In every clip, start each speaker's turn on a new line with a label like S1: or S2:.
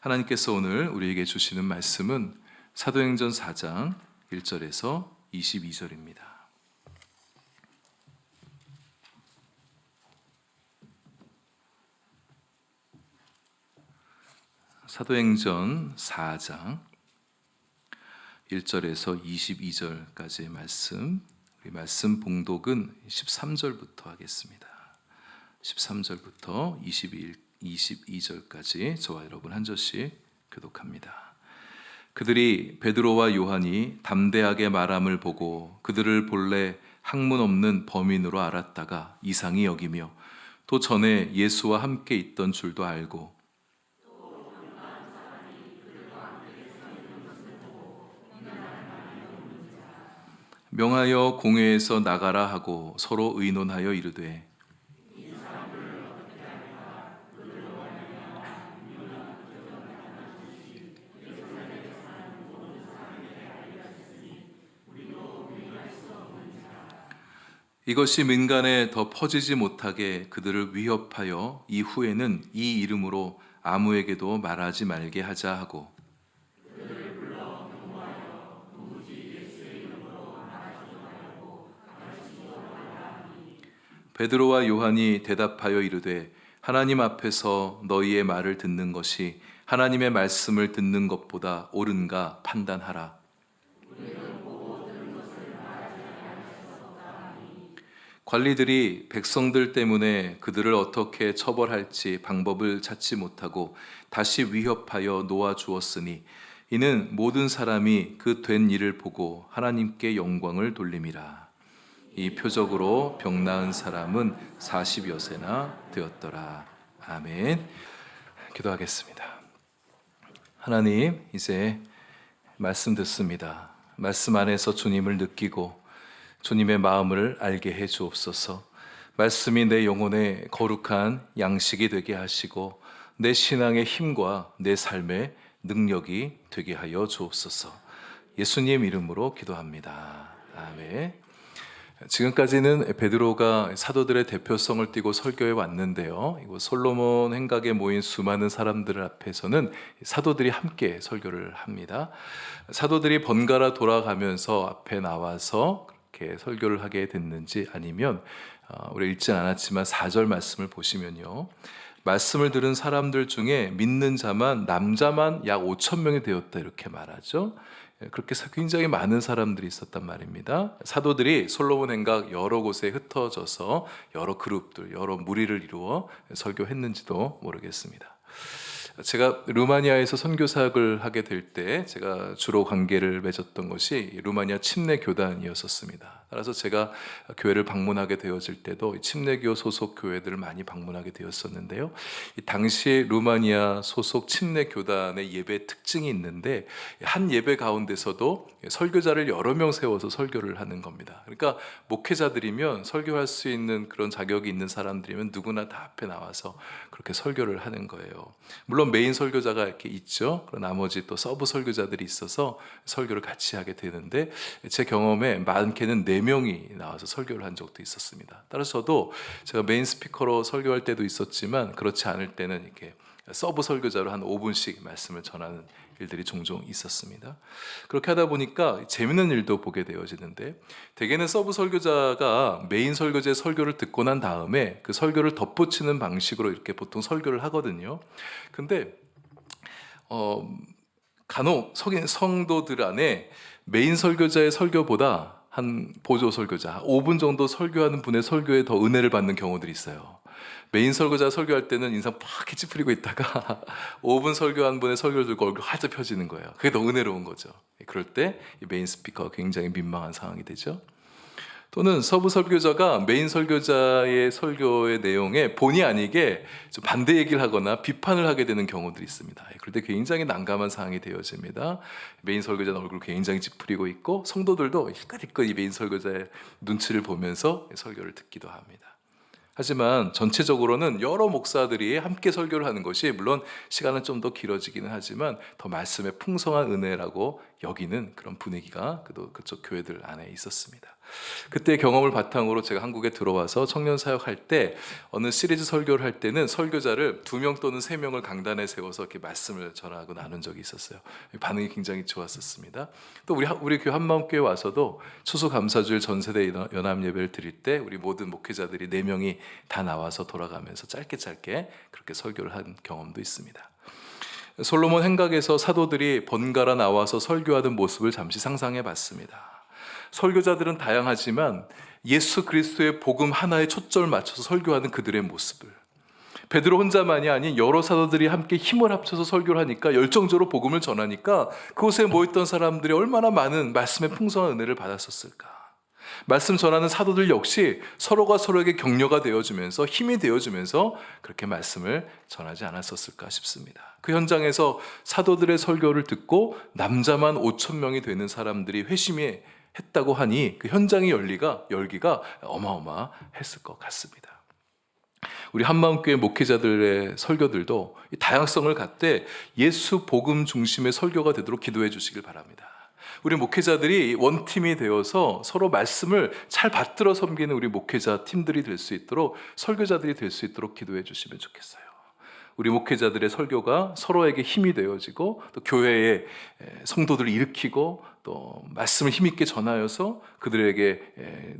S1: 하나님께서 오늘 우리에게 주시는 말씀은 사도행전 4장 1절에서 22절입니다. 사도행전 4장 1절에서 22절까지의 말씀, 우리 말씀 봉독은 13절부터 하겠습니다. 13절부터 22절까지 저와 여러분 한 절씩 교독합니다. 그들이 베드로와 요한이 담대하게 말함을 보고 그들을 본래 학문 없는 범인으로 알았다가 이상히 여기며 또 전에 예수와 함께 있던 줄도 알고 명하여 공회에서 나가라 하고 서로 의논하여 이르되 이것이 민간에 더 퍼지지 못하게 그들을 위협하여 이후에는 이 이름으로 아무에게도 말하지 말게 하자 하고 베드로와 요한이 대답하여 이르되 하나님 앞에서 너희의 말을 듣는 것이 하나님의 말씀을 듣는 것보다 옳은가 판단하라. 관리들이 백성들 때문에 그들을 어떻게 처벌할지 방법을 찾지 못하고 다시 위협하여 놓아주었으니 이는 모든 사람이 그 된 일을 보고 하나님께 영광을 돌림이라. 이 표적으로 병 나은 사람은 40여 세나 되었더라. 아멘. 기도하겠습니다. 하나님, 이제 말씀 듣습니다. 말씀 안에서 주님을 느끼고 주님의 마음을 알게 해 주옵소서. 말씀이 내 영혼의 거룩한 양식이 되게 하시고 내 신앙의 힘과 내 삶의 능력이 되게 하여 주옵소서. 예수님 이름으로 기도합니다. 아멘. 지금까지는 베드로가 사도들의 대표성을 띠고 설교해 왔는데요. 이곳 솔로몬 행각에 모인 수많은 사람들 앞에서는 사도들이 함께 설교를 합니다. 사도들이 번갈아 돌아가면서 앞에 나와서 그렇게 설교를 하게 됐는지 아니면 우리 읽지 않았지만 4절 말씀을 보시면요. 말씀을 들은 사람들 중에 믿는 자만 남자만 약 5천 명이 되었다 이렇게 말하죠. 그렇게 굉장히 많은 사람들이 있었단 말입니다. 사도들이 솔로몬 행각 여러 곳에 흩어져서 여러 그룹들, 여러 무리를 이루어 설교했는지도 모르겠습니다. 제가 루마니아에서 선교사역을 하게 될 때 제가 주로 관계를 맺었던 것이 루마니아 침례교단이었습니다. 따라서 제가 교회를 방문하게 되어질 때도 침례교 소속 교회들을 많이 방문하게 되었었는데요. 이 당시 루마니아 소속 침례교단의 예배 특징이 있는데 한 예배 가운데서도 설교자를 여러 명 세워서 설교를 하는 겁니다. 그러니까 목회자들이면 설교할 수 있는 그런 자격이 있는 사람들이면 누구나 다 앞에 나와서 그렇게 설교를 하는 거예요. 물론 메인 설교자가 이렇게 있죠. 그리고 나머지 또 서브 설교자들이 있어서 설교를 같이 하게 되는데 제 경험에 많게는 4명이 나와서 설교를 한 적도 있었습니다. 따라서 저도 제가 메인 스피커로 설교할 때도 있었지만 그렇지 않을 때는 이렇게 서브 설교자로 한 5분씩 말씀을 전하는 일들이 종종 있었습니다. 그렇게 하다 보니까 재밌는 일도 보게 되어지는데 대개는 서브 설교자가 메인 설교자의 설교를 듣고 난 다음에 그 설교를 덧붙이는 방식으로 이렇게 보통 설교를 하거든요. 근데 간혹 성도들 안에 메인 설교자의 설교보다 한 보조 설교자 5분 정도 설교하는 분의 설교에 더 은혜를 받는 경우들이 있어요. 메인 설교자 설교할 때는 인상 팍 찌푸리고 있다가 5분 설교한 분의 설교를 듣고 얼굴 활짝 펴지는 거예요. 그게 더 은혜로운 거죠. 그럴 때 메인 스피커가 굉장히 민망한 상황이 되죠. 또는 서브 설교자가 메인 설교자의 설교의 내용에 본의 아니게 좀 반대 얘기를 하거나 비판을 하게 되는 경우들이 있습니다. 그럴 때 굉장히 난감한 상황이 되어집니다. 메인 설교자는 얼굴을 굉장히 찌푸리고 있고 성도들도 힐끗힐끗 이 메인 설교자의 눈치를 보면서 설교를 듣기도 합니다. 하지만 전체적으로는 여러 목사들이 함께 설교를 하는 것이 물론 시간은 좀 더 길어지기는 하지만 더 말씀의 풍성한 은혜라고 여기는 그런 분위기가 그쪽 교회들 안에 있었습니다. 그때 경험을 바탕으로 제가 한국에 들어와서 청년 사역할 때 어느 시리즈 설교를 할 때는 설교자를 2명 또는 3명을 강단에 세워서 이렇게 말씀을 전하고 나눈 적이 있었어요. 반응이 굉장히 좋았었습니다. 또 우리 교회 한마음교회 와서도 추수감사주일 전세대 연합 예배를 드릴 때 우리 모든 목회자들이 4명이 다 나와서 돌아가면서 짧게 그렇게 설교를 한 경험도 있습니다. 솔로몬 행각에서 사도들이 번갈아 나와서 설교하던 모습을 잠시 상상해 봤습니다. 설교자들은 다양하지만 예수 그리스도의 복음 하나에 초점을 맞춰서 설교하는 그들의 모습을, 베드로 혼자만이 아닌 여러 사도들이 함께 힘을 합쳐서 설교를 하니까, 열정적으로 복음을 전하니까 그곳에 모였던 사람들이 얼마나 많은 말씀의 풍성한 은혜를 받았었을까. 말씀 전하는 사도들 역시 서로가 서로에게 격려가 되어주면서 힘이 되어주면서 그렇게 말씀을 전하지 않았었을까 싶습니다. 그 현장에서 사도들의 설교를 듣고 남자만 5,000명이 되는 사람들이 회심이 했다고 하니 그 현장의 열기가 어마어마했을 것 같습니다. 우리 한마음교회 목회자들의 설교들도 이 다양성을 갖되 예수 복음 중심의 설교가 되도록 기도해 주시길 바랍니다. 우리 목회자들이 원팀이 되어서 서로 말씀을 잘 받들어 섬기는 우리 목회자 팀들이 될 수 있도록, 설교자들이 될 수 있도록 기도해 주시면 좋겠어요. 우리 목회자들의 설교가 서로에게 힘이 되어지고 또 교회의 성도들을 일으키고 또 말씀을 힘있게 전하여서 그들에게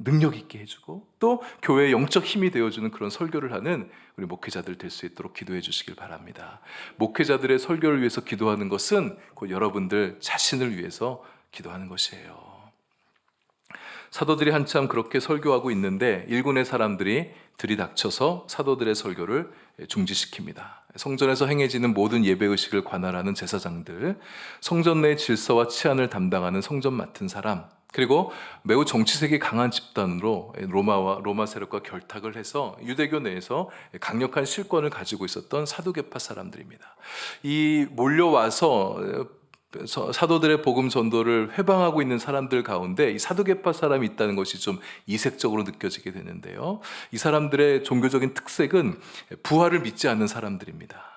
S1: 능력 있게 해주고 또 교회의 영적 힘이 되어주는 그런 설교를 하는 우리 목회자들 될 수 있도록 기도해 주시길 바랍니다. 목회자들의 설교를 위해서 기도하는 것은 곧 여러분들 자신을 위해서 기도하는 것이에요. 사도들이 한참 그렇게 설교하고 있는데 일군의 사람들이 들이닥쳐서 사도들의 설교를 중지시킵니다. 성전에서 행해지는 모든 예배의식을 관할하는 제사장들, 성전 내 질서와 치안을 담당하는 성전 맡은 사람, 그리고 매우 정치색이 강한 집단으로 로마 세력과 결탁을 해서 유대교 내에서 강력한 실권을 가지고 있었던 사두개파 사람들입니다. 이 몰려와서 사도들의 복음 전도를 회방하고 있는 사람들 가운데 이 사두개파 사람이 있다는 것이 좀 이색적으로 느껴지게 되는데요. 이 사람들의 종교적인 특색은 부활을 믿지 않는 사람들입니다.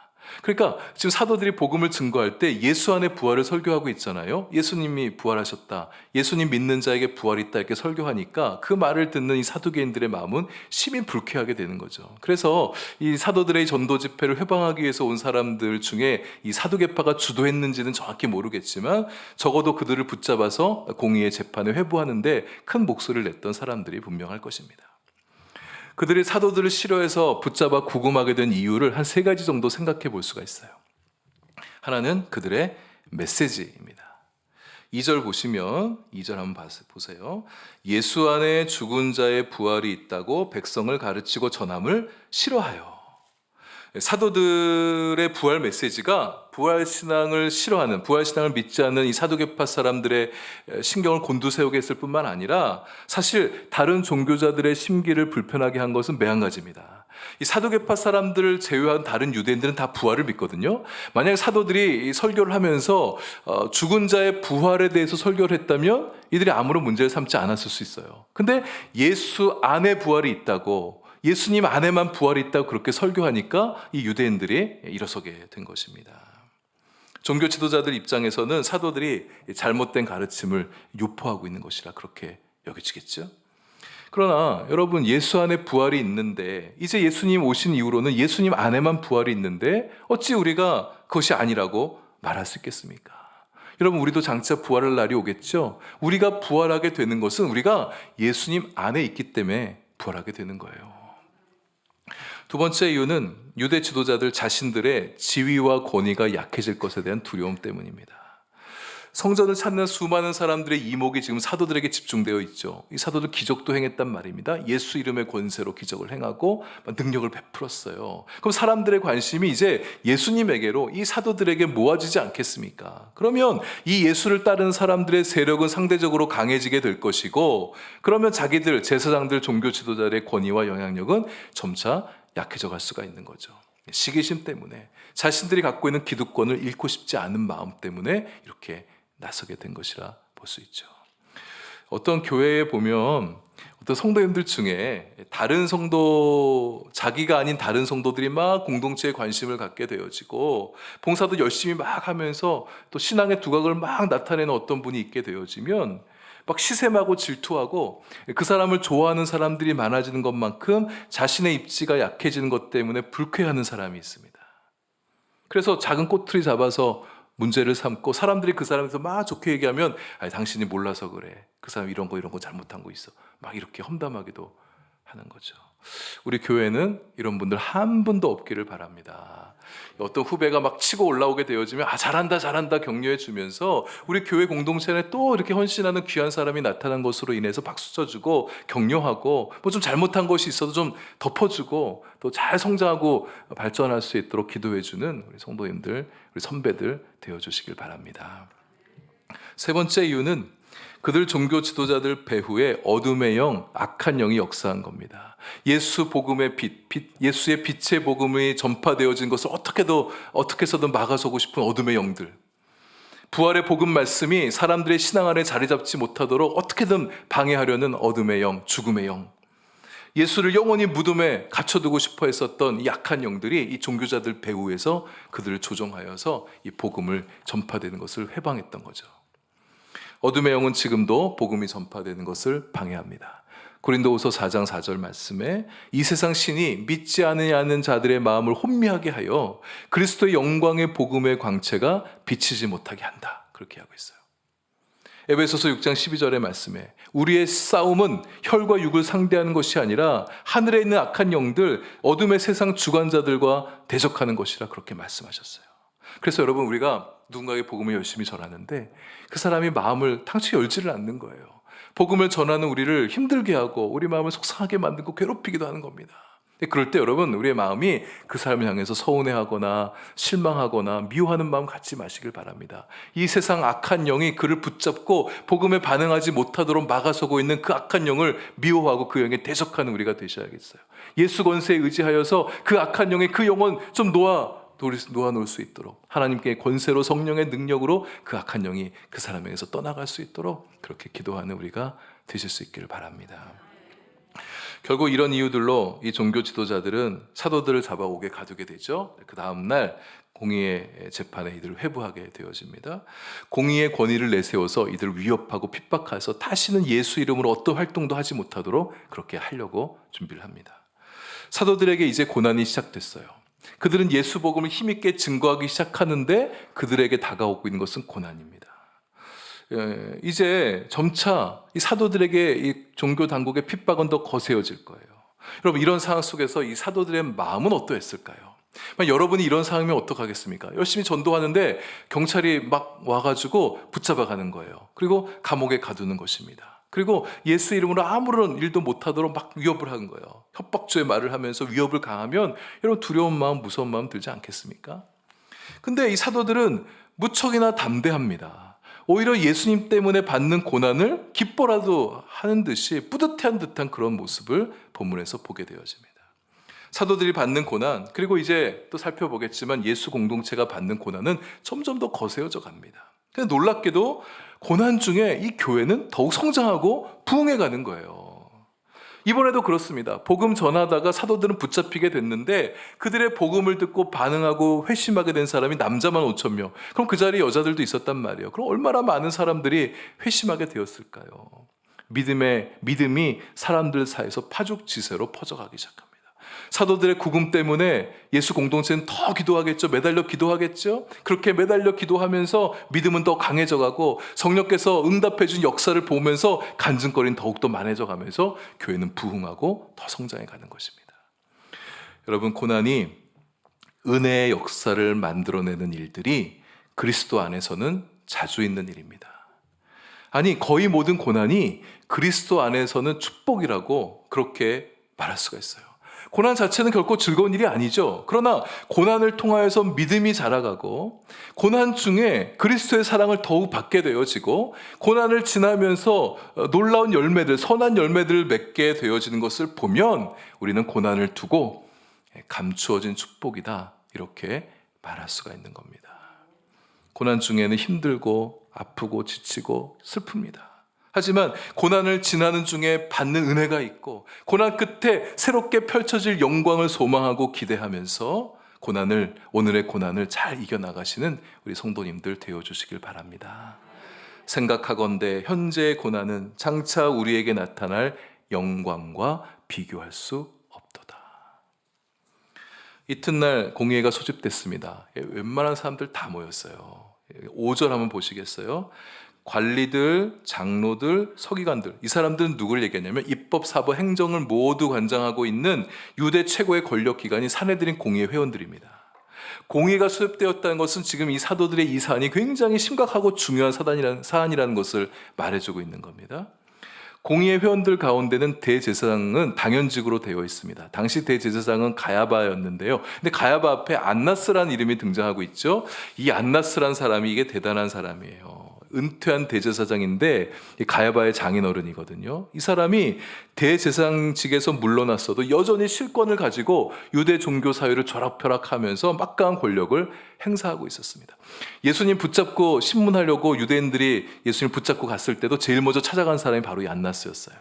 S1: 그러니까 지금 사도들이 복음을 증거할 때 예수 안에 부활을 설교하고 있잖아요. 예수님이 부활하셨다, 예수님 믿는 자에게 부활이 있다, 이렇게 설교하니까 그 말을 듣는 이 사두개인들의 마음은 심히 불쾌하게 되는 거죠. 그래서 이 사도들의 전도 집회를 회방하기 위해서 온 사람들 중에 이 사두개파가 주도했는지는 정확히 모르겠지만 적어도 그들을 붙잡아서 공의의 재판에 회부하는데 큰 목소리를 냈던 사람들이 분명할 것입니다. 그들이 사도들을 싫어해서 붙잡아 구금하게 된 이유를 한 3가지 정도 생각해 볼 수가 있어요. 하나는 그들의 메시지입니다. 2절 보시면, 2절 한번 보세요. 예수 안에 죽은 자의 부활이 있다고 백성을 가르치고 전함을 싫어하여. 사도들의 부활 메시지가 부활신앙을 싫어하는, 부활신앙을 믿지 않는 이 사두개파 사람들의 신경을 곤두세우게 했을 뿐만 아니라 사실 다른 종교자들의 심기를 불편하게 한 것은 매한가지입니다. 이 사두개파 사람들을 제외한 다른 유대인들은 다 부활을 믿거든요. 만약에 사도들이 설교를 하면서 죽은 자의 부활에 대해서 설교를 했다면 이들이 아무런 문제를 삼지 않았을 수 있어요. 근데 예수 안에 부활이 있다고, 예수님 안에만 부활이 있다고 그렇게 설교하니까 이 유대인들이 일어서게 된 것입니다. 종교 지도자들 입장에서는 사도들이 잘못된 가르침을 유포하고 있는 것이라 그렇게 여겨지겠죠. 그러나 여러분, 예수 안에 부활이 있는데, 이제 예수님 오신 이후로는 예수님 안에만 부활이 있는데 어찌 우리가 그것이 아니라고 말할 수 있겠습니까? 여러분, 우리도 장차 부활할 날이 오겠죠. 우리가 부활하게 되는 것은 우리가 예수님 안에 있기 때문에 부활하게 되는 거예요. 2번째 이유는 유대 지도자들 자신들의 지위와 권위가 약해질 것에 대한 두려움 때문입니다. 성전을 찾는 수많은 사람들의 이목이 지금 사도들에게 집중되어 있죠. 이 사도들 기적도 행했단 말입니다. 예수 이름의 권세로 기적을 행하고 능력을 베풀었어요. 그럼 사람들의 관심이 이제 예수님에게로, 이 사도들에게 모아지지 않겠습니까? 그러면 이 예수를 따르는 사람들의 세력은 상대적으로 강해지게 될 것이고, 그러면 자기들, 제사장들, 종교 지도자들의 권위와 영향력은 점차 약해져 갈 수가 있는 거죠. 시기심 때문에, 자신들이 갖고 있는 기득권을 잃고 싶지 않은 마음 때문에 이렇게 나서게 된 것이라 볼 수 있죠. 어떤 교회에 보면 또 성도님들 중에 다른 성도, 자기가 아닌 다른 성도들이 막 공동체에 관심을 갖게 되어지고 봉사도 열심히 막 하면서 또 신앙의 두각을 막 나타내는 어떤 분이 있게 되어지면 막 시샘하고 질투하고 그 사람을 좋아하는 사람들이 많아지는 것만큼 자신의 입지가 약해지는 것 때문에 불쾌해하는 사람이 있습니다. 그래서 작은 꼬투리 잡아서 문제를 삼고 사람들이 그 사람에서 막 좋게 얘기하면 당신이 몰라서 그래. 그 사람 이런 거 잘못한 거 있어. 막 이렇게 험담하기도 하는 거죠. 우리 교회는 이런 분들 한 분도 없기를 바랍니다. 어떤 후배가 막 치고 올라오게 되어지면 잘한다 격려해 주면서 우리 교회 공동체에 또 이렇게 헌신하는 귀한 사람이 나타난 것으로 인해서 박수 쳐주고 격려하고 뭐 좀 잘못한 것이 있어도 좀 덮어주고 또 잘 성장하고 발전할 수 있도록 기도해 주는 우리 성도님들, 우리 선배들 되어 주시길 바랍니다. 세 번째 이유는 그들 종교 지도자들 배후에 어둠의 영, 악한 영이 역사한 겁니다. 예수 복음의 예수의 빛의 복음이 전파되어진 것을 어떻게 해서든 막아서고 싶은 어둠의 영들. 부활의 복음 말씀이 사람들의 신앙 안에 자리 잡지 못하도록 어떻게든 방해하려는 어둠의 영, 죽음의 영. 예수를 영원히 무덤에 갇혀두고 싶어 했었던 이 악한 영들이 이 종교자들 배후에서 그들을 조종하여서 이 복음을 전파되는 것을 회방했던 거죠. 어둠의 영은 지금도 복음이 전파되는 것을 방해합니다. 고린도후서 4장 4절 말씀에 이 세상 신이 믿지 않으려는 자들의 마음을 혼미하게 하여 그리스도의 영광의 복음의 광채가 비치지 못하게 한다. 그렇게 하고 있어요. 에베소서 6장 12절의 말씀에 우리의 싸움은 혈과 육을 상대하는 것이 아니라 하늘에 있는 악한 영들, 어둠의 세상 주관자들과 대적하는 것이라 그렇게 말씀하셨어요. 그래서 여러분, 우리가 누군가에게 복음을 열심히 전하는데 그 사람이 마음을 탕치 열지를 않는 거예요. 복음을 전하는 우리를 힘들게 하고 우리 마음을 속상하게 만들고 괴롭히기도 하는 겁니다. 그럴 때 여러분, 우리의 마음이 그 사람을 향해서 서운해하거나 실망하거나 미워하는 마음 갖지 마시길 바랍니다. 이 세상 악한 영이 그를 붙잡고 복음에 반응하지 못하도록 막아서고 있는 그 악한 영을 미워하고 그 영에 대적하는 우리가 되셔야겠어요. 예수 권세에 의지하여서 그 악한 영의 그 영혼 좀 놓아놓을 수 있도록 하나님께 권세로 성령의 능력으로 그 악한 영이 그 사람에게서 떠나갈 수 있도록 그렇게 기도하는 우리가 되실 수 있기를 바랍니다. 결국 이런 이유들로 이 종교 지도자들은 사도들을 잡아오게 가두게 되죠. 그 다음날 공의의 재판에 이들을 회부하게 되어집니다. 공의의 권위를 내세워서 이들을 위협하고 핍박해서 다시는 예수 이름으로 어떤 활동도 하지 못하도록 그렇게 하려고 준비를 합니다. 사도들에게 이제 고난이 시작됐어요. 그들은 예수 복음을 힘있게 증거하기 시작하는데 그들에게 다가오고 있는 것은 고난입니다. 이제 점차 이 사도들에게 이 종교 당국의 핍박은 더 거세어질 거예요. 여러분, 이런 상황 속에서 이 사도들의 마음은 어떠했을까요? 여러분이 이런 상황이면 어떡하겠습니까? 열심히 전도하는데 경찰이 막 와가지고 붙잡아가는 거예요. 그리고 감옥에 가두는 것입니다. 그리고 예수 이름으로 아무런 일도 못하도록 막 위협을 하는 거예요. 협박조의 말을 하면서 위협을 가하면 여러분, 두려운 마음, 무서운 마음 들지 않겠습니까? 근데 이 사도들은 무척이나 담대합니다. 오히려 예수님 때문에 받는 고난을 기뻐라도 하는 듯이 뿌듯해한 듯한 그런 모습을 본문에서 보게 되어집니다. 사도들이 받는 고난, 그리고 이제 또 살펴보겠지만 예수 공동체가 받는 고난은 점점 더 거세어져 갑니다. 근데 놀랍게도 고난 중에 이 교회는 더욱 성장하고 부흥해 가는 거예요. 이번에도 그렇습니다. 복음 전하다가 사도들은 붙잡히게 됐는데 그들의 복음을 듣고 반응하고 회심하게 된 사람이 남자만 5,000명. 그럼 그 자리에 여자들도 있었단 말이에요. 그럼 얼마나 많은 사람들이 회심하게 되었을까요? 믿음이 사람들 사이에서 파죽지세로 퍼져가기 시작합니다. 사도들의 구금 때문에 예수 공동체는 더 기도하겠죠. 매달려 기도하겠죠. 그렇게 매달려 기도하면서 믿음은 더 강해져 가고 성령께서 응답해 준 역사를 보면서 간증거리는 더욱더 많아져 가면서 교회는 부흥하고 더 성장해 가는 것입니다. 여러분, 고난이 은혜의 역사를 만들어내는 일들이 그리스도 안에서는 자주 있는 일입니다. 아니, 거의 모든 고난이 그리스도 안에서는 축복이라고 그렇게 말할 수가 있어요. 고난 자체는 결코 즐거운 일이 아니죠. 그러나 고난을 통하여서 믿음이 자라가고 고난 중에 그리스도의 사랑을 더욱 받게 되어지고 고난을 지나면서 놀라운 열매들, 선한 열매들을 맺게 되어지는 것을 보면 우리는 고난을 두고 감추어진 축복이다, 이렇게 말할 수가 있는 겁니다. 고난 중에는 힘들고 아프고 지치고 슬픕니다. 하지만 고난을 지나는 중에 받는 은혜가 있고 고난 끝에 새롭게 펼쳐질 영광을 소망하고 기대하면서 오늘의 고난을 잘 이겨나가시는 우리 성도님들 되어주시길 바랍니다. 생각하건대 현재의 고난은 장차 우리에게 나타날 영광과 비교할 수 없도다. 이튿날 공회가 소집됐습니다. 웬만한 사람들 다 모였어요. 5절 한번 보시겠어요? 관리들, 장로들, 서기관들, 이 사람들은 누구를 얘기하냐면 입법, 사법, 행정을 모두 관장하고 있는 유대 최고의 권력기관이 산헤드린 공의회 회원들입니다. 공의가 수립되었다는 것은 지금 이 사도들의 이 사안이 굉장히 심각하고 중요한 사안이라는 것을 말해주고 있는 겁니다. 공의회 회원들 가운데는 대제사장은 당연직으로 되어 있습니다. 당시 대제사장은 가야바였는데요. 근데 가야바 앞에 안나스라는 이름이 등장하고 있죠. 이 안나스라는 사람이 이게 대단한 사람이에요. 은퇴한 대제사장인데 가야바의 장인어른이거든요. 이 사람이 대제사장직에서 물러났어도 여전히 실권을 가지고 유대 종교 사회를 쥐락펴락하면서 막강한 권력을 행사하고 있었습니다. 예수님 붙잡고 신문하려고 유대인들이 예수님 붙잡고 갔을 때도 제일 먼저 찾아간 사람이 바로 이 안나스였어요.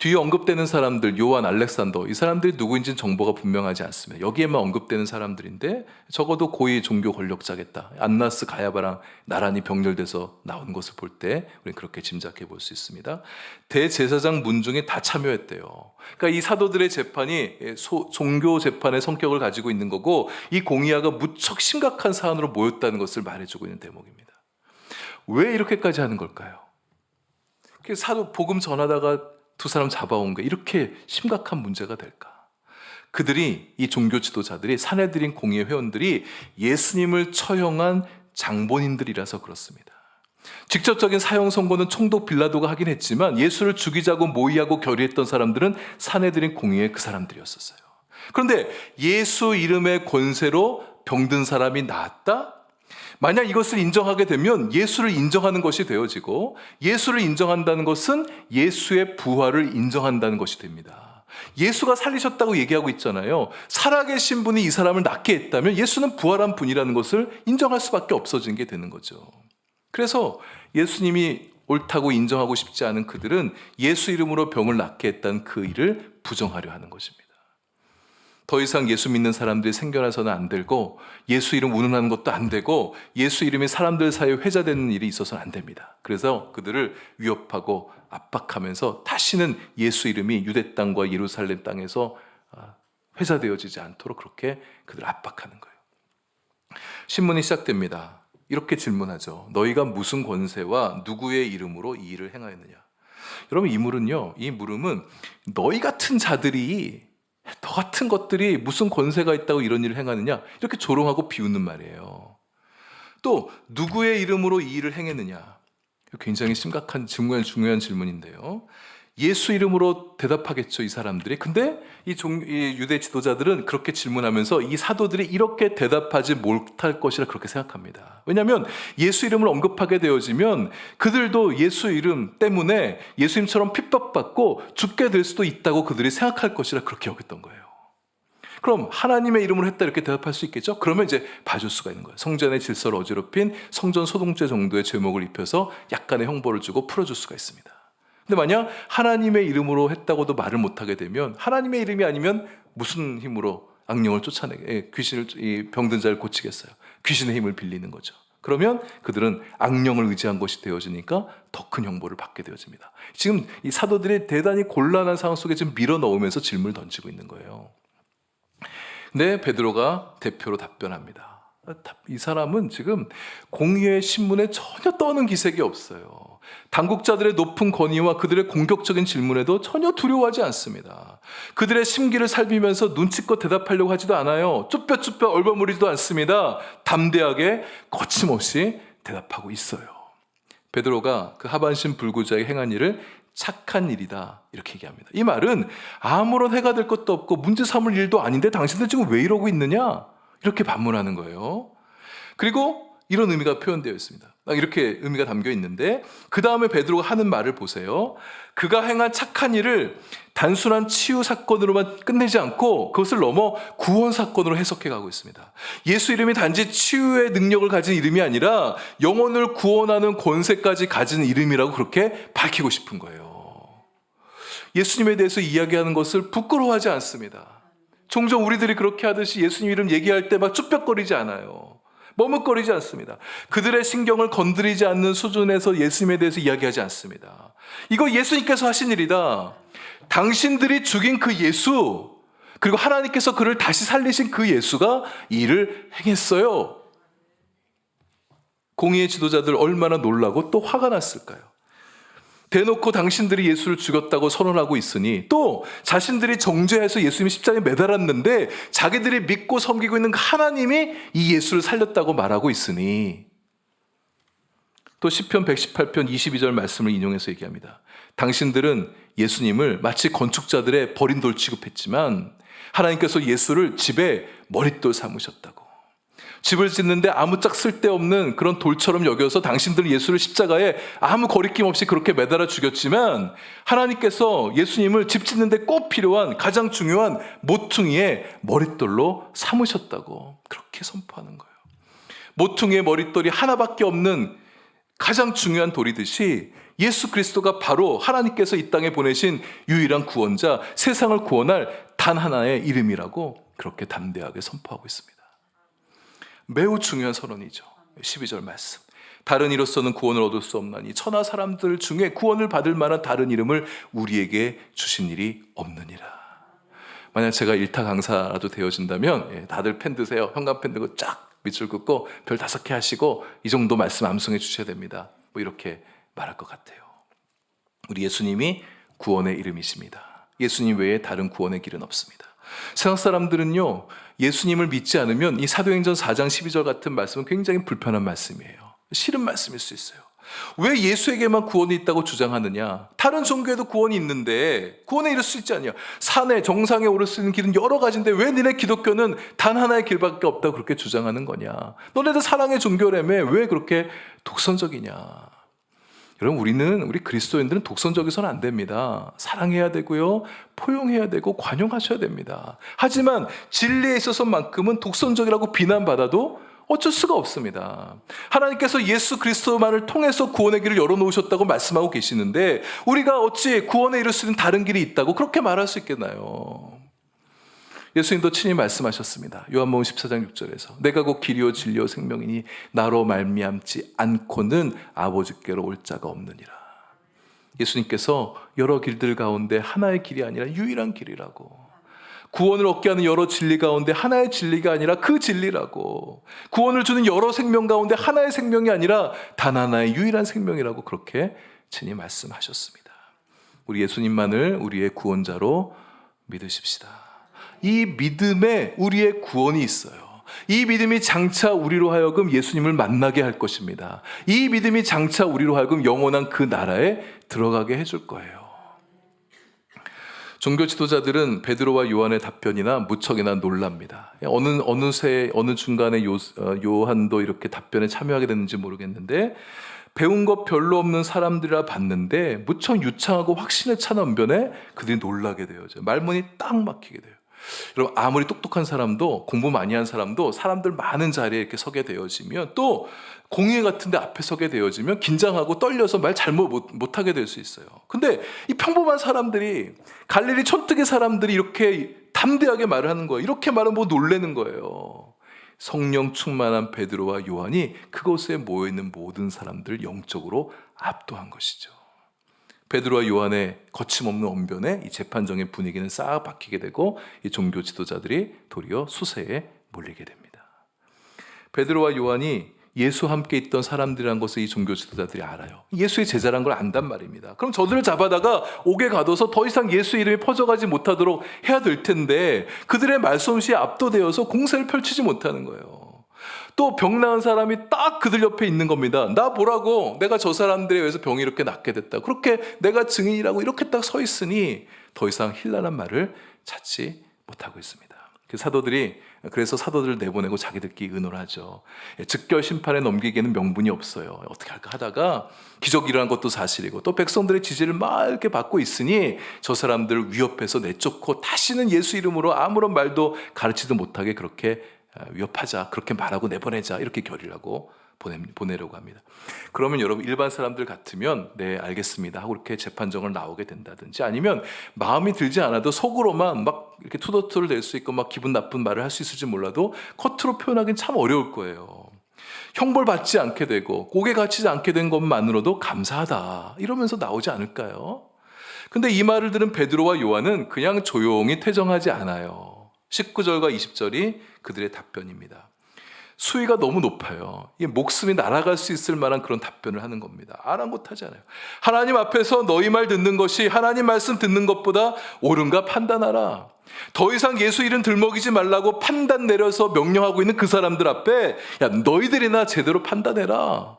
S1: 뒤에 언급되는 사람들, 요한, 알렉산더, 이 사람들이 누구인지는 정보가 분명하지 않습니다. 여기에만 언급되는 사람들인데 적어도 고위 종교 권력자겠다. 안나스, 가야바랑 나란히 병렬돼서 나온 것을 볼 때 우리는 그렇게 짐작해 볼 수 있습니다. 대제사장 문중이 다 참여했대요. 그러니까 이 사도들의 재판이 종교 재판의 성격을 가지고 있는 거고 이 공의회가 무척 심각한 사안으로 모였다는 것을 말해주고 있는 대목입니다. 왜 이렇게까지 하는 걸까요? 사도 복음 전하다가 두 사람 잡아온 게 이렇게 심각한 문제가 될까? 그들이, 이 종교 지도자들이, 산헤드린 공의회 회원들이 예수님을 처형한 장본인들이라서 그렇습니다. 직접적인 사형 선고는 총독 빌라도가 하긴 했지만 예수를 죽이자고 모의하고 결의했던 사람들은 산헤드린 공의회 그 사람들이었었어요. 그런데 예수 이름의 권세로 병든 사람이 나았다? 만약 이것을 인정하게 되면 예수를 인정하는 것이 되어지고 예수를 인정한다는 것은 예수의 부활을 인정한다는 것이 됩니다. 예수가 살리셨다고 얘기하고 있잖아요. 살아계신 분이 이 사람을 낫게 했다면 예수는 부활한 분이라는 것을 인정할 수밖에 없어진 게 되는 거죠. 그래서 예수님이 옳다고 인정하고 싶지 않은 그들은 예수 이름으로 병을 낫게 했다는 그 일을 부정하려 하는 것입니다. 더 이상 예수 믿는 사람들이 생겨나서는 안 되고 예수 이름 운운하는 것도 안 되고 예수 이름이 사람들 사이에 회자되는 일이 있어서는 안 됩니다. 그래서 그들을 위협하고 압박하면서 다시는 예수 이름이 유대 땅과 예루살렘 땅에서 회자되어지지 않도록 그렇게 그들을 압박하는 거예요. 신문이 시작됩니다. 이렇게 질문하죠. 너희가 무슨 권세와 누구의 이름으로 이 일을 행하였느냐? 여러분, 이 물음은 너희 같은 자들이, 너 같은 것들이 무슨 권세가 있다고 이런 일을 행하느냐? 이렇게 조롱하고 비웃는 말이에요. 또 누구의 이름으로 이 일을 행했느냐? 굉장히 심각한 중요한 질문인데요. 예수 이름으로 대답하겠죠, 이 사람들이. 근데 이 유대 지도자들은 그렇게 질문하면서 이 사도들이 이렇게 대답하지 못할 것이라 그렇게 생각합니다. 왜냐하면 예수 이름을 언급하게 되어지면 그들도 예수 이름 때문에 예수님처럼 핍박받고 죽게 될 수도 있다고 그들이 생각할 것이라 그렇게 여겼던 거예요. 그럼 하나님의 이름으로 했다 이렇게 대답할 수 있겠죠? 그러면 이제 봐줄 수가 있는 거예요. 성전의 질서를 어지럽힌 성전 소동죄 정도의 죄목을 입혀서 약간의 형벌을 주고 풀어줄 수가 있습니다. 근데 만약 하나님의 이름으로 했다고도 말을 못하게 되면 하나님의 이름이 아니면 무슨 힘으로 악령을 쫓아내게, 귀신을, 병든 자를 고치겠어요? 귀신의 힘을 빌리는 거죠. 그러면 그들은 악령을 의지한 것이 되어지니까 더 큰 형벌을 받게 되어집니다. 지금 이 사도들이 대단히 곤란한 상황 속에 지금 밀어넣으면서 질문을 던지고 있는 거예요. 근데 베드로가 대표로 답변합니다. 이 사람은 지금 공의회 신문에 전혀 떠는 기색이 없어요. 당국자들의 높은 권위와 그들의 공격적인 질문에도 전혀 두려워하지 않습니다. 그들의 심기를 살피면서 눈치껏 대답하려고 하지도 않아요. 쭈뼛쭈뼛 얼버무리지도 않습니다. 담대하게 거침없이 대답하고 있어요. 베드로가 그 하반신 불구자에게 행한 일을 착한 일이다 이렇게 얘기합니다. 이 말은 아무런 해가 될 것도 없고 문제 삼을 일도 아닌데 당신들 지금 왜 이러고 있느냐? 이렇게 반문하는 거예요. 그리고 이런 의미가 표현되어 있습니다. 이렇게 의미가 담겨 있는데, 그 다음에 베드로가 하는 말을 보세요. 그가 행한 착한 일을 단순한 치유 사건으로만 끝내지 않고 그것을 넘어 구원 사건으로 해석해 가고 있습니다. 예수 이름이 단지 치유의 능력을 가진 이름이 아니라 영혼을 구원하는 권세까지 가진 이름이라고 그렇게 밝히고 싶은 거예요. 예수님에 대해서 이야기하는 것을 부끄러워하지 않습니다. 종종 우리들이 그렇게 하듯이 예수님 이름 얘기할 때 막 쭈뼛거리지 않아요. 머뭇거리지 않습니다. 그들의 신경을 건드리지 않는 수준에서 예수님에 대해서 이야기하지 않습니다. 이거 예수님께서 하신 일이다. 당신들이 죽인 그 예수, 그리고 하나님께서 그를 다시 살리신 그 예수가 이 일을 행했어요. 공의의 지도자들 얼마나 놀라고 또 화가 났을까요? 대놓고 당신들이 예수를 죽였다고 선언하고 있으니, 또 자신들이 정죄해서 예수님이 십자가에 매달았는데 자기들이 믿고 섬기고 있는 하나님이 이 예수를 살렸다고 말하고 있으니, 또 시편 118편 22절 말씀을 인용해서 얘기합니다. 당신들은 예수님을 마치 건축자들의 버린 돌 취급했지만 하나님께서 예수를 집에 머릿돌 삼으셨다고. 집을 짓는데 아무짝 쓸데없는 그런 돌처럼 여겨서 당신들은 예수를 십자가에 아무 거리낌 없이 그렇게 매달아 죽였지만 하나님께서 예수님을 집 짓는데 꼭 필요한 가장 중요한 모퉁이의 머릿돌로 삼으셨다고 그렇게 선포하는 거예요. 모퉁이의 머릿돌이 하나밖에 없는 가장 중요한 돌이듯이 예수 그리스도가 바로 하나님께서 이 땅에 보내신 유일한 구원자, 세상을 구원할 단 하나의 이름이라고 그렇게 담대하게 선포하고 있습니다. 매우 중요한 선언이죠. 12절 말씀. 다른 이로서는 구원을 얻을 수 없나니 천하 사람들 중에 구원을 받을 만한 다른 이름을 우리에게 주신 일이 없느니라. 만약 제가 일타 강사라도 되어진다면 다들 펜 드세요. 현관 펜 들고 쫙 밑줄 긋고 별 5개 하시고 이 정도 말씀 암송해 주셔야 됩니다. 뭐 이렇게 말할 것 같아요. 우리 예수님이 구원의 이름이십니다. 예수님 외에 다른 구원의 길은 없습니다. 세상 사람들은요, 예수님을 믿지 않으면 이 사도행전 4장 12절 같은 말씀은 굉장히 불편한 말씀이에요. 싫은 말씀일 수 있어요. 왜 예수에게만 구원이 있다고 주장하느냐? 다른 종교에도 구원이 있는데 구원에 이를 수 있지 않냐? 산에 정상에 오를 수 있는 길은 여러 가지인데 왜 니네 기독교는 단 하나의 길밖에 없다고 그렇게 주장하는 거냐? 너네들 사랑의 종교라며 왜 그렇게 독선적이냐? 여러분, 우리 그리스도인들은 독선적이서는 안 됩니다. 사랑해야 되고요, 포용해야 되고 관용하셔야 됩니다. 하지만 진리에 있어서만큼은 독선적이라고 비난받아도 어쩔 수가 없습니다. 하나님께서 예수 그리스도만을 통해서 구원의 길을 열어놓으셨다고 말씀하고 계시는데 우리가 어찌 구원에 이를 수 있는 다른 길이 있다고 그렇게 말할 수 있겠나요? 예수님도 친히 말씀하셨습니다. 요한복음 14장 6절에서 내가 곧 길이요 진리요 생명이니 나로 말미암지 않고는 아버지께로 올 자가 없느니라. 예수님께서 여러 길들 가운데 하나의 길이 아니라 유일한 길이라고, 구원을 얻게 하는 여러 진리 가운데 하나의 진리가 아니라 그 진리라고, 구원을 주는 여러 생명 가운데 하나의 생명이 아니라 단 하나의 유일한 생명이라고 그렇게 친히 말씀하셨습니다. 우리 예수님만을 우리의 구원자로 믿으십시다. 이 믿음에 우리의 구원이 있어요. 이 믿음이 장차 우리로 하여금 예수님을 만나게 할 것입니다. 이 믿음이 장차 우리로 하여금 영원한 그 나라에 들어가게 해줄 거예요. 종교 지도자들은 베드로와 요한의 답변이나 무척이나 놀랍니다. 어느 중간에 요한도 이렇게 답변에 참여하게 됐는지 모르겠는데, 배운 것 별로 없는 사람들이라 봤는데 무척 유창하고 확신에 찬 언변에 그들이 놀라게 돼요. 말문이 딱 막히게 돼요. 여러분, 아무리 똑똑한 사람도, 공부 많이 한 사람도 사람들 많은 자리에 이렇게 서게 되어지면, 또 공회 같은 데 앞에 서게 되어지면 긴장하고 떨려서 말 잘못 못하게 될 수 있어요. 근데 이 평범한 사람들이, 갈릴리 촌뜨기 사람들이 이렇게 담대하게 말을 하는 거예요. 이렇게 말하면 뭐 놀라는 거예요. 성령 충만한 베드로와 요한이 그곳에 모여있는 모든 사람들을 영적으로 압도한 것이죠. 베드로와 요한의 거침없는 언변에 이 재판정의 분위기는 싹 바뀌게 되고 이 종교 지도자들이 도리어 수세에 몰리게 됩니다. 베드로와 요한이 예수와 함께 있던 사람들이라는 것을 이 종교 지도자들이 알아요. 예수의 제자라는 걸 안단 말입니다. 그럼 저들을 잡아다가 옥에 가둬서 더 이상 예수 이름이 퍼져가지 못하도록 해야 될 텐데 그들의 말솜씨에 압도되어서 공세를 펼치지 못하는 거예요. 또 병 나은 사람이 딱 그들 옆에 있는 겁니다. 나 보라고, 내가 저 사람들에 의해서 병이 이렇게 낫게 됐다, 그렇게 내가 증인이라고 이렇게 딱 서 있으니 더 이상 힐난한 말을 찾지 못하고 있습니다. 그 사도들이 그래서 사도들을 내보내고 자기들끼리 의논을 하죠. 즉결 심판에 넘기기에는 명분이 없어요. 어떻게 할까 하다가 기적이 일어난 것도 사실이고 또 백성들의 지지를 막 이렇게 받고 있으니 저 사람들을 위협해서 내쫓고 다시는 예수 이름으로 아무런 말도 가르치도 못하게 그렇게 위협하자, 그렇게 말하고 내보내자, 이렇게 결의를 하고 보내려고 합니다. 그러면 여러분 일반 사람들 같으면 네 알겠습니다 하고 이렇게 재판정을 나오게 된다든지, 아니면 마음이 들지 않아도 속으로만 막 이렇게 투덜투덜 댈 수 있고 막 기분 나쁜 말을 할 수 있을지 몰라도 겉으로 표현하기는 참 어려울 거예요. 형벌 받지 않게 되고 고개 갇히지 않게 된 것만으로도 감사하다 이러면서 나오지 않을까요? 근데 이 말을 들은 베드로와 요한은 그냥 조용히 퇴정하지 않아요. 19절과 20절이 그들의 답변입니다. 수위가 너무 높아요. 목숨이 날아갈 수 있을 만한 그런 답변을 하는 겁니다. 아랑곳하지 않아요. 하나님 앞에서 너희 말 듣는 것이 하나님 말씀 듣는 것보다 옳은가 판단하라. 더 이상 예수 이름 들먹이지 말라고 판단 내려서 명령하고 있는 그 사람들 앞에 야 너희들이나 제대로 판단해라.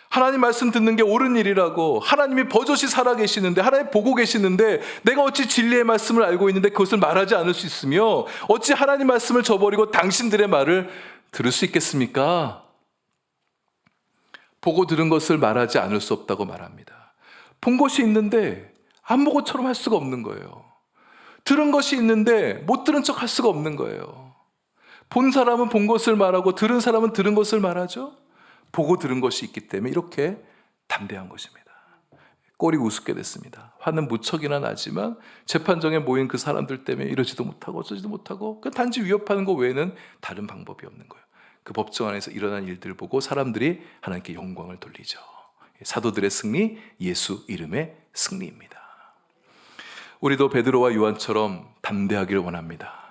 S1: 하나님 말씀 듣는 게 옳은 일이라고, 하나님이 버젓이 살아계시는데, 하나님 보고 계시는데 내가 어찌 진리의 말씀을 알고 있는데 그것을 말하지 않을 수 있으며 어찌 하나님 말씀을 저버리고 당신들의 말을 들을 수 있겠습니까? 보고 들은 것을 말하지 않을 수 없다고 말합니다. 본 것이 있는데 안 본 것처럼 할 수가 없는 거예요. 들은 것이 있는데 못 들은 척 할 수가 없는 거예요. 본 사람은 본 것을 말하고 들은 사람은 들은 것을 말하죠. 보고 들은 것이 있기 때문에 이렇게 담대한 것입니다. 꼴이 우습게 됐습니다. 화는 무척이나 나지만 재판정에 모인 그 사람들 때문에 이러지도 못하고 어쩌지도 못하고 단지 위협하는 것 외에는 다른 방법이 없는 거예요. 그 법정 안에서 일어난 일들을 보고 사람들이 하나님께 영광을 돌리죠. 사도들의 승리, 예수 이름의 승리입니다. 우리도 베드로와 요한처럼 담대하기를 원합니다.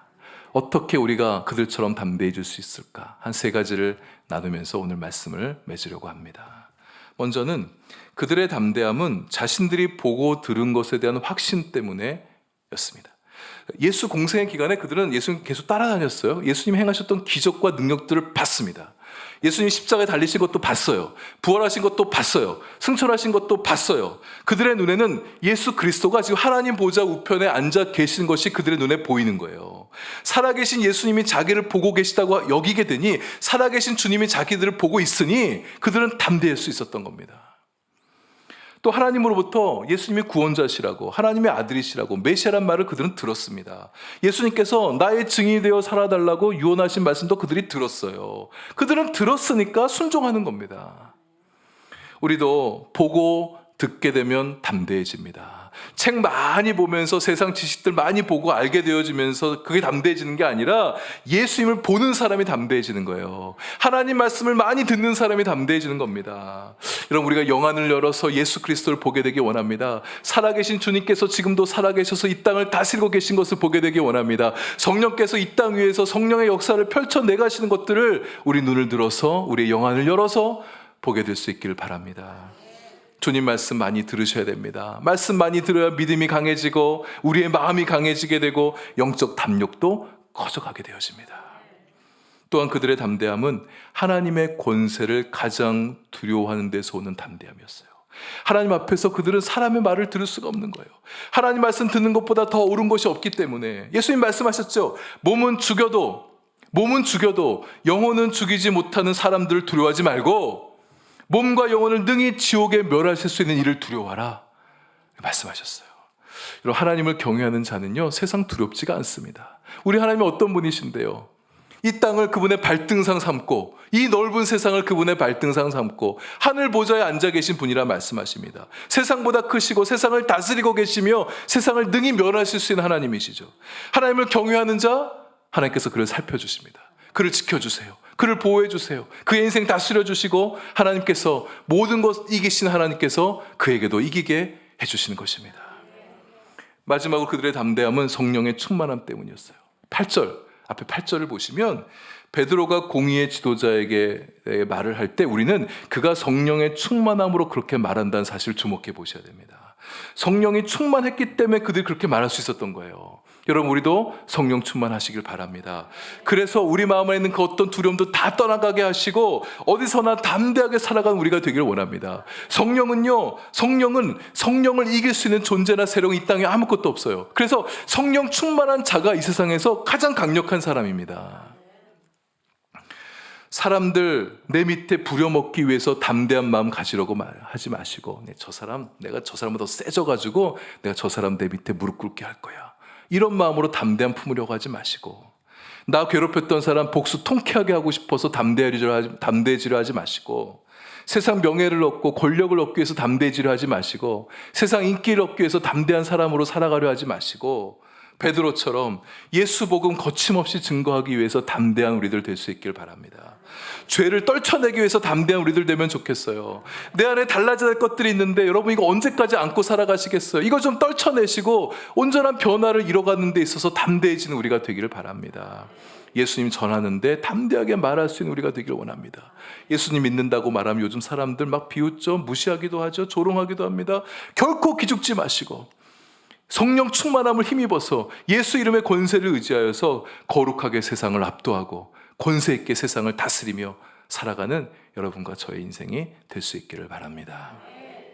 S1: 어떻게 우리가 그들처럼 담대해질 수 있을까? 한 세 가지를 나누면서 오늘 말씀을 맺으려고 합니다. 먼저는 그들의 담대함은 자신들이 보고 들은 것에 대한 확신 때문에였습니다. 예수 공생의 기간에 그들은 예수님 계속 따라다녔어요. 예수님 행하셨던 기적과 능력들을 봤습니다. 예수님 십자가에 달리신 것도 봤어요. 부활하신 것도 봤어요. 승천하신 것도 봤어요. 그들의 눈에는 예수 그리스도가 지금 하나님 보좌 우편에 앉아 계신 것이 그들의 눈에 보이는 거예요. 살아계신 예수님이 자기를 보고 계시다고 여기게 되니, 살아계신 주님이 자기들을 보고 있으니 그들은 담대할 수 있었던 겁니다. 또 하나님으로부터 예수님이 구원자시라고, 하나님의 아들이시라고, 메시아란 말을 그들은 들었습니다. 예수님께서 나의 증인이 되어 살아달라고 유언하신 말씀도 그들이 들었어요. 그들은 들었으니까 순종하는 겁니다. 우리도 보고 듣게 되면 담대해집니다. 책 많이 보면서 세상 지식들 많이 보고 알게 되어지면서 그게 담대해지는 게 아니라 예수님을 보는 사람이 담대해지는 거예요. 하나님 말씀을 많이 듣는 사람이 담대해지는 겁니다. 여러분, 우리가 영안을 열어서 예수 그리스도를 보게 되기 원합니다. 살아계신 주님께서 지금도 살아계셔서 이 땅을 다스리고 계신 것을 보게 되기 원합니다. 성령께서 이 땅 위에서 성령의 역사를 펼쳐내가시는 것들을 우리 눈을 들어서 우리의 영안을 열어서 보게 될 수 있기를 바랍니다. 주님 말씀 많이 들으셔야 됩니다. 말씀 많이 들어야 믿음이 강해지고 우리의 마음이 강해지게 되고 영적 담력도 커져가게 되어집니다. 또한 그들의 담대함은 하나님의 권세를 가장 두려워하는 데서 오는 담대함이었어요. 하나님 앞에서 그들은 사람의 말을 들을 수가 없는 거예요. 하나님 말씀 듣는 것보다 더 옳은 것이 없기 때문에 예수님 말씀하셨죠. 몸은 죽여도 영혼은 죽이지 못하는 사람들을 두려워하지 말고 몸과 영혼을 능히 지옥에 멸하실 수 있는 이를 두려워하라 말씀하셨어요. 여러분, 하나님을 경외하는 자는요 세상 두렵지가 않습니다. 우리 하나님이 어떤 분이신데요? 이 땅을 그분의 발등상 삼고 이 넓은 세상을 그분의 발등상 삼고 하늘 보좌에 앉아 계신 분이라 말씀하십니다. 세상보다 크시고 세상을 다스리고 계시며 세상을 능히 멸하실 수 있는 하나님이시죠. 하나님을 경외하는 자, 하나님께서 그를 살펴주십니다. 그를 지켜주세요. 그를 보호해주세요. 그의 인생 다스려주시고 하나님께서 모든 것 이기신 하나님께서 그에게도 이기게 해주시는 것입니다. 마지막으로 그들의 담대함은 성령의 충만함 때문이었어요. 8절, 앞에 8절을 보시면 베드로가 공의의 지도자에게 말을 할 때 우리는 그가 성령의 충만함으로 그렇게 말한다는 사실을 주목해 보셔야 됩니다. 성령이 충만했기 때문에 그들이 그렇게 말할 수 있었던 거예요. 여러분, 우리도 성령 충만하시길 바랍니다. 그래서 우리 마음에 있는 그 어떤 두려움도 다 떠나가게 하시고 어디서나 담대하게 살아가는 우리가 되기를 원합니다. 성령은 성령을 이길 수 있는 존재나 세력이 이 땅에 아무것도 없어요. 그래서 성령 충만한 자가 이 세상에서 가장 강력한 사람입니다. 사람들 내 밑에 부려먹기 위해서 담대한 마음 가지려고 하지 마시고, 내가 저 사람보다 세져가지고 내가 저 사람 내 밑에 무릎 꿇게 할 거야, 이런 마음으로 담대함 품으려고 하지 마시고, 나 괴롭혔던 사람 복수 통쾌하게 하고 싶어서 담대해지려 하지 마시고, 세상 명예를 얻고 권력을 얻기 위해서 담대해지려 하지 마시고, 세상 인기를 얻기 위해서 담대한 사람으로 살아가려 하지 마시고, 베드로처럼 예수 복음 거침없이 증거하기 위해서 담대한 우리들 될 수 있길 바랍니다. 죄를 떨쳐내기 위해서 담대한 우리들 되면 좋겠어요. 내 안에 달라져야 할 것들이 있는데 여러분, 이거 언제까지 안고 살아가시겠어요? 이거 좀 떨쳐내시고 온전한 변화를 이뤄가는 데 있어서 담대해지는 우리가 되기를 바랍니다. 예수님 전하는데 담대하게 말할 수 있는 우리가 되기를 원합니다. 예수님 믿는다고 말하면 요즘 사람들 막 비웃죠, 무시하기도 하죠, 조롱하기도 합니다. 결코 기죽지 마시고 성령 충만함을 힘입어서 예수 이름의 권세를 의지하여서 거룩하게 세상을 압도하고 권세 있게 세상을 다스리며 살아가는 여러분과 저의 인생이 될 수 있기를 바랍니다.